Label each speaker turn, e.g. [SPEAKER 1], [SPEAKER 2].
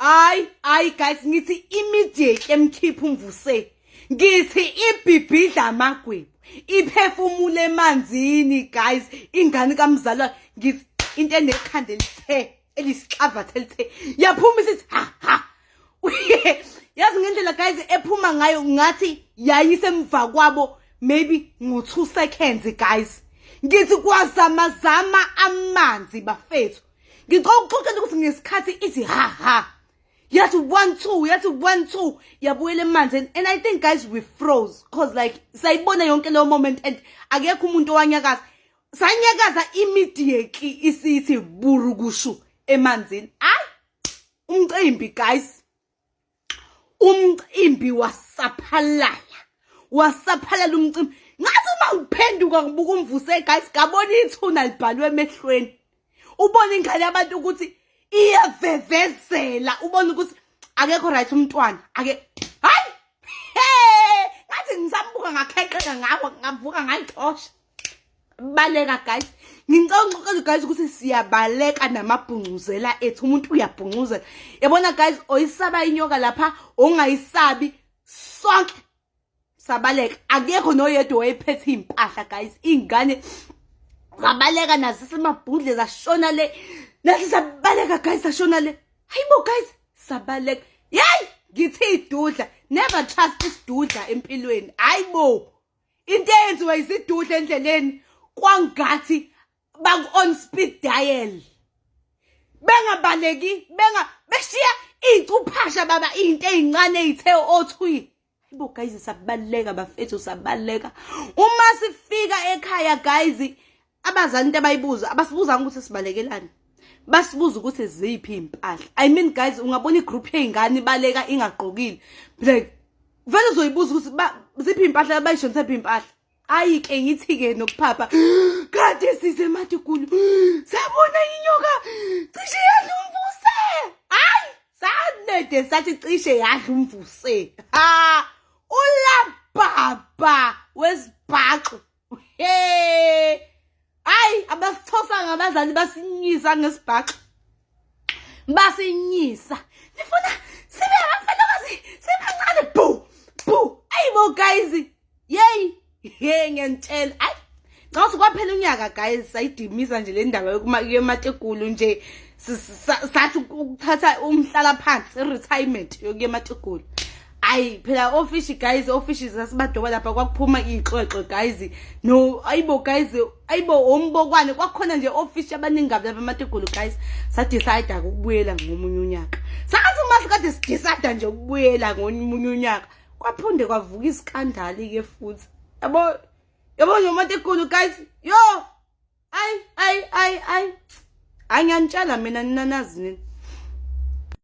[SPEAKER 1] Hayi guys, ngithi immediate emkhipha umvuse. Ngithi ibhibhidla amagwebu. Iphefumule emanzini guys. Ingane kamzalwa ngithi into enekhanda elithe elisixavathe lithe. Yaphuma isithi ha. Yazi ngendlela guys ephuma ngayo ngathi yayisemva kwabo maybe ngo2 seconds guys. Ngithi kwazama amanzi bafethu. Ngixoxela ukuthi ngesikhathi ithi ha. Yathi 1-2 yabuyela emanzini. And I think guys we froze cause like sayibona yonke leyo moment and akekho umuntu owanyakaza. Sanyakaza immediately isithi burukushu emanzini. Umcimbi guys. Umcimbi wasaphalala umcimbi. Ngathi uma ngiphenduka ngibuka umvuse guys ngabona ithuna libhalwe emehlweni. Ubona ingane yabantu ukuthi iyavevezela, ubona ukuthi akekho right umntwana. Hayi. Ngathi ngisambuka ngakheqeka ngawo ngavuka ngayixosha. Baleka guys. Ngicela guys ukuthi siyabaleka namabhunguzela ethu. Umuntu uyabhunguzela. Yabona guys oyisaba inyoka lapha ongayisabi sonke sabaleka. Akekho noyedwa oyiphethe impahla guys. Ingane zabaleka nazo semabhundle zashona le. Nathi sabaleka guys sashona le. Hayibo guys sabaleka. Yay! Ngithi idudla. Never trust isidudla empilweni. Hayibo. Into eyenziwa isidudla endleleni kwangathi bang on speed dial. Bengabaleki, beshiya icuphasha baba into ezincane ezithe othwi. Hayibo guys sabaleka bafethu sabaleka. Uma sifika ekhaya guys abazali into abayibuza abasibuza ukuthi sibalekelani. Basibuza ukuthi ziphi impahla. I mean guys ungabona igroup yezingane ibaleka ingaqokile. Like vele uzoyibuza ukuthi ziphi impahla abayishonise ziphi impahla. Ayike ngithi ke nokuphapha. Kade size Matikulu. Sabona inyoka cishe yadla umvuse. Hayi, sanede sathi cishe yadla umvuse. Ulababa wesibhaxo. Hayi, abasithosa ngabazali basinyisa ngesibhaxo. Basinyisa. Nifuna sibe abafana sebancane boo. Ayibo guys. Yey. Ngiyantshela. Hayi. Ngathi kwaphela unyaka guys sayidimisa nje le ndaba yokumaTegulu nje sathi ukuthatha umhlala phansi retirement yokuya eMaTegulu. Hayi phela office guys offices zasibadoba lapha kwakuphuma ixoxo guys. No ayibo guys ayibo ombokwane kwakhona nje office abaningi lapha eMaTegulu guys. Sa decide ukubuyela ngomunye unyaka. Sakathi uma sikade sidecide nje ukubuyela ngomunye unyaka kwaphunde kwavuka iskandali ke futhi. Yabo eMaTegulu guys. Yo. Ay. Angiyantshela mina ninanazi nini.